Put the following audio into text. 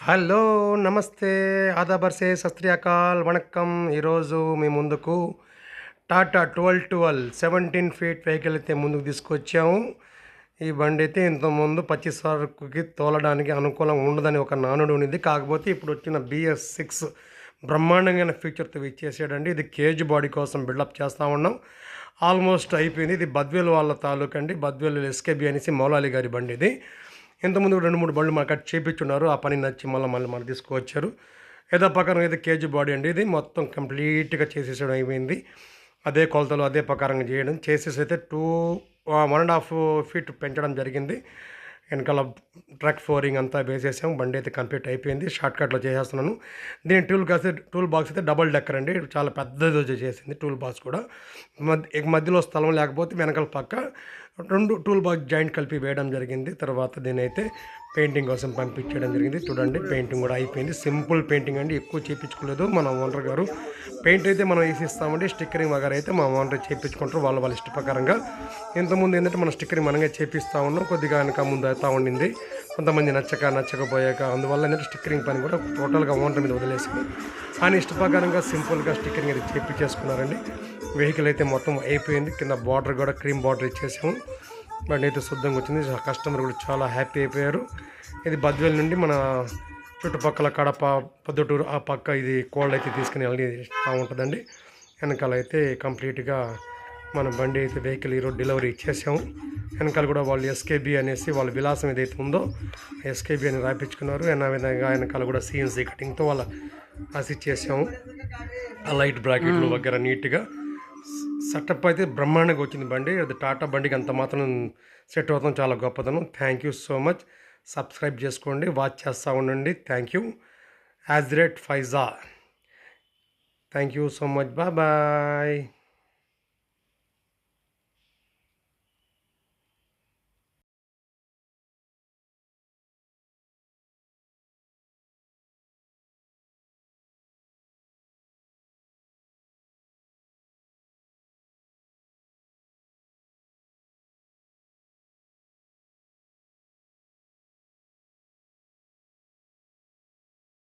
Hello, నమస్తే, ఆదాబర్సే, సత్ శ్రీ అకాల్, వణక్కం. ఈరోజు మీ ముందుకు టాటా 1212 17 ఫీట్ వెహికల్ అయితే ముందుకు తీసుకొచ్చాము. ఈ బండి అయితే ఇంతకుముందు పచ్చి సరుకుకి తోలడానికి అనుకూలంగా ఉండదని ఒక నానుడు ఉన్నది. కాకపోతే ఇప్పుడు వచ్చిన BS6 బ్రహ్మాండంగా ఫీచర్తో ఇచ్చేసాడండి. ఇది కేజ్ బాడీ కోసం బిల్డప్ చేస్తూ ఉన్నాం. ఆల్మోస్ట్ అయిపోయింది. ఇది బద్వేలు వాళ్ళ తాలూకు అండి. బద్వేలు ఎస్కేబి అనేసి మౌలాలి గారి బండి ఇది. ఇంతకుముందు 2-3 బళ్ళు మాకు కట్ చేయించున్నారు. ఆ పని నచ్చి మళ్ళీ మనకు తీసుకువచ్చారు. ఏదో ప్రకారం అయితే కేజీ బాడీ అండి. ఇది మొత్తం కంప్లీట్గా చేసేసడం అయిపోయింది. అదే కొలతలు అదే ప్రకారంగా చేయడం చేసేసి అయితే 1.5 ఫీట్ పెంచడం జరిగింది. వెనకాల ట్రక్ ఫ్లోరింగ్ అంతా వేసేసాం. బండి అయితే కంప్లీట్ అయిపోయింది. షార్ట్కట్లో చేసేస్తున్నాను. దీని టూల్ బాక్స్ అయితే డబల్ డెక్కర్ అండి. చాలా పెద్దది చేసింది టూల్ బాక్స్ కూడా. మధ్యలో స్థలం లేకపోతే వెనకాల పక్క 2 టూల్ బాక్స్ జాయింట్ కలిపి వేయడం జరిగింది. తర్వాత దీని అయితే పెయింటింగ్ కోసం పంపించడం జరిగింది. చూడండి, పెయింటింగ్ కూడా అయిపోయింది. సింపుల్ పెయింటింగ్ అండి, ఎక్కువ చేయించుకోలేదు. మన ఓనర్ గారు పెయింట్ అయితే మనం వేసిస్తామండి. స్టిక్కరింగ్ వగైరా అయితే మా ఓనర్ చేయించుకుంటారు వాళ్ళ ఇష్ట ప్రకారంగా. ఇంతకుముందు ఏంటంటే మనం స్టిక్కరింగ్ మనమే చేపిస్తూ ఉన్నాం. కొద్దిగా వెనక ముందు అవుతూ ఉండింది. కొంతమంది నచ్చకపోయాక అందువల్ల ఏంటంటే స్టిక్కరింగ్ పని కూడా టోటల్గా ఓనర్ మీద వదిలేసాము. కానీ ఇష్ట ప్రకారంగా సింపుల్గా స్టిక్కరింగ్ అయితే చేయించేసుకున్నారండి. వెహికల్ అయితే మొత్తం అయిపోయింది. కింద బార్డర్ కూడా క్రీమ్ బార్డర్ ఇచ్చేసాము. బండి అయితే శుద్ధంగా వచ్చింది. కస్టమర్ కూడా చాలా హ్యాపీ అయిపోయారు. ఇది బద్వేల్ నుండి మన చుట్టుపక్కల కడప, పొద్దుటూరు ఆ పక్క ఇది కోల్డ్ అయితే తీసుకుని వెళ్ళి ఉంటుందండి. వెనకాల అయితే కంప్లీట్గా మన బండి అయితే వెహికల్ ఈరోజు డెలివరీ ఇచ్చేసాము. వెనకాల కూడా వాళ్ళు ఎస్కేబి అనేసి వాళ్ళ విలాసం ఏదైతే ఉందో ఎస్కేబి అని రాయించుకున్నారు. విధంగా వెనకాల కూడా CNC కటింగ్తో వాళ్ళ రాసిచ్చేసాము. ఆ లైట్ బ్రాకెట్లు వగేరా నీట్గా సెటప్ అయితే బ్రహ్మాండంగా వచ్చింది బండి. అది టాటా బండికి అంత మాత్రం సెట్ అవుతాం, చాలా గొప్పతనం. Thank you so much. Subscribe చేసుకోండి, వాచ్ చేస్తూ ఉండండి. Thank you. యాజ్ రేట్ ఫైజా. Thank you so much. Bye.